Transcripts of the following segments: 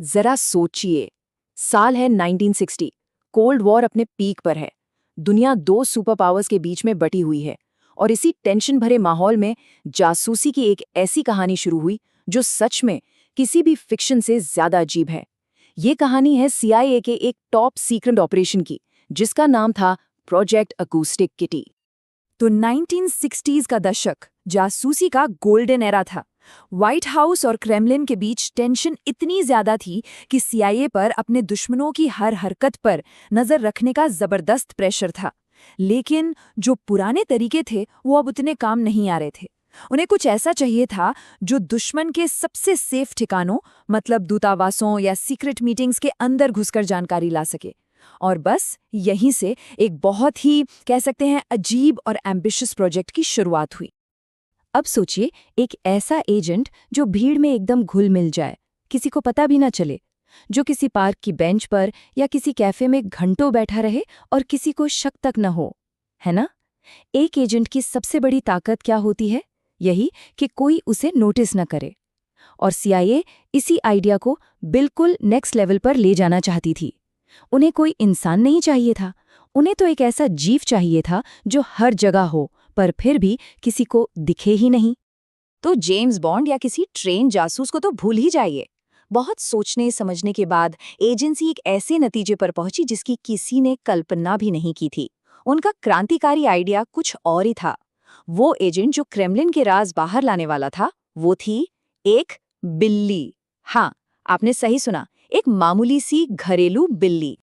जरा सोचिए, साल है 1960, कोल्ड वॉर अपने पीक पर है। दुनिया दो सुपर पावर्स के बीच में बटी हुई है और इसी टेंशन भरे माहौल में जासूसी की एक ऐसी कहानी शुरू हुई जो सच में किसी भी फिक्शन से ज्यादा अजीब है। ये कहानी है CIA के एक टॉप सीक्रेट ऑपरेशन की, जिसका नाम था प्रोजेक्ट अकूस्टिक किटी। तो 1960s का दशक जासूसी का गोल्डन एरा था। व्हाइट हाउस और क्रेमलिन के बीच टेंशन इतनी ज्यादा थी कि CIA पर अपने दुश्मनों की हर हरकत पर नजर रखने का जबरदस्त प्रेशर था। लेकिन जो पुराने तरीके थे वो अब उतने काम नहीं आ रहे थे। उन्हें कुछ ऐसा चाहिए था जो दुश्मन के सबसे सेफ ठिकानों, मतलब दूतावासों या सीक्रेट मीटिंग्स के अंदर घुसकर जानकारी ला सके। और बस यहीं से एक बहुत ही कह सकते हैं अजीब और एम्बिशियस प्रोजेक्ट की शुरुआत हुई। अब सोचिए, एक ऐसा एजेंट जो भीड़ में एकदम घुल मिल जाए, किसी को पता भी ना चले, जो किसी पार्क की बेंच पर या किसी कैफे में घंटों बैठा रहे और किसी को शक तक न हो, है ना? एक एजेंट की सबसे बड़ी ताकत क्या होती है? यही कि कोई उसे नोटिस न करे। और CIA इसी आइडिया को बिल्कुल नेक्स्ट लेवल पर ले जाना चाहती थी। उन्हें कोई इंसान नहीं चाहिए था, उन्हें तो एक ऐसा जीव चाहिए था जो हर जगह हो पर फिर भी किसी को दिखे ही नहीं। तो जेम्स बॉन्ड या किसी ट्रेन जासूस को तो भूल ही जाइए। बहुत सोचने समझने के बाद एजेंसी एक ऐसे नतीजे पर पहुंची जिसकी किसी ने कल्पना भी नहीं की थी। उनका क्रांतिकारी आइडिया कुछ और ही था। वो एजेंट जो क्रेमलिन के राज बाहर लाने वाला था, वो थी एक बिल्ली। हाँ, आपने सही सुना, एक मामूली सी घरेलू बिल्ली।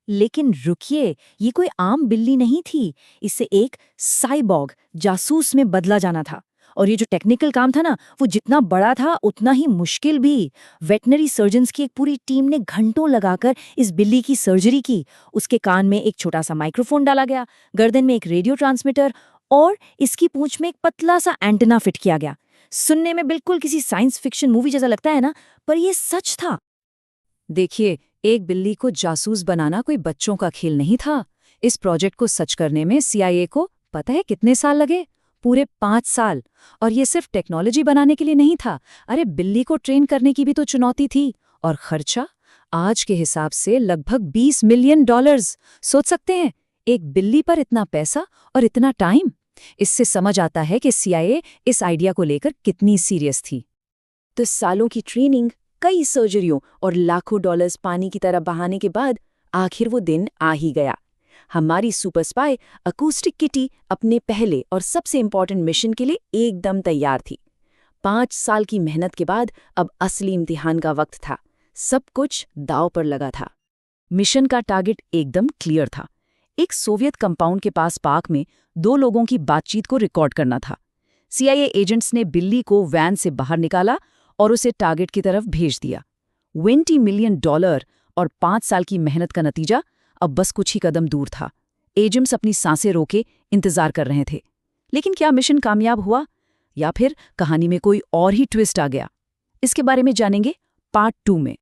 लेकिन रुकिए, ये कोई आम बिल्ली नहीं थी। इसे एक साइबॉग जासूस में बदला जाना था। और ये जो टेक्निकल काम था ना, वो जितना बड़ा था उतना ही मुश्किल भी। वेटनरी सर्जन्स की एक पूरी टीम ने घंटों लगाकर इस बिल्ली की सर्जरी की। उसके कान में एक छोटा सा माइक्रोफोन डाला गया, गर्दन में एक रेडियो ट्रांसमीटर और इसकी पूंछ में एक पतला सा एंटेना फिट किया गया। सुनने में बिल्कुल किसी साइंस फिक्शन मूवी जैसा लगता है ना, पर यह सच था। देखिए, एक बिल्ली को जासूस बनाना कोई बच्चों का खेल नहीं था। इस प्रोजेक्ट को सच करने में CIA को पता है कितने साल लगे? पूरे 5 साल। और ये सिर्फ टेक्नोलॉजी बनाने के लिए नहीं था। अरे, बिल्ली को ट्रेन करने की भी तो चुनौती थी। और खर्चा आज के हिसाब से लगभग $20 मिलियन। सोच सकते हैं, एक बिल्ली पर इतना पैसा और इतना टाइम। इससे समझ आता है कि CIA इस आइडिया को लेकर कितनी सीरियस थी। तो सालों की ट्रेनिंग, कई सर्जरियों और लाखों डॉलर्स पानी की तरह बहाने के बाद आखिर वो दिन आ ही गया। हमारी सुपर स्पाई अकूस्टिक किटी अपने पहले और सबसे इम्पोर्टेंट मिशन के लिए एकदम तैयार थी। 5 साल की मेहनत के बाद अब असली इम्तिहान का वक्त था। सब कुछ दांव पर लगा था। मिशन का टारगेट एकदम क्लियर था। एक सोवियत कंपाउंड के पास पार्क में 2 लोगों की बातचीत को रिकॉर्ड करना था। CIA एजेंट्स ने बिल्ली को वैन से बाहर निकाला और उसे टारगेट की तरफ भेज दिया। $20 मिलियन और 5 साल की मेहनत का नतीजा अब बस कुछ ही कदम दूर था। एजेंट्स अपनी सांसें रोके इंतजार कर रहे थे। लेकिन क्या मिशन कामयाब हुआ, या फिर कहानी में कोई और ही ट्विस्ट आ गया? इसके बारे में जानेंगे पार्ट 2 में।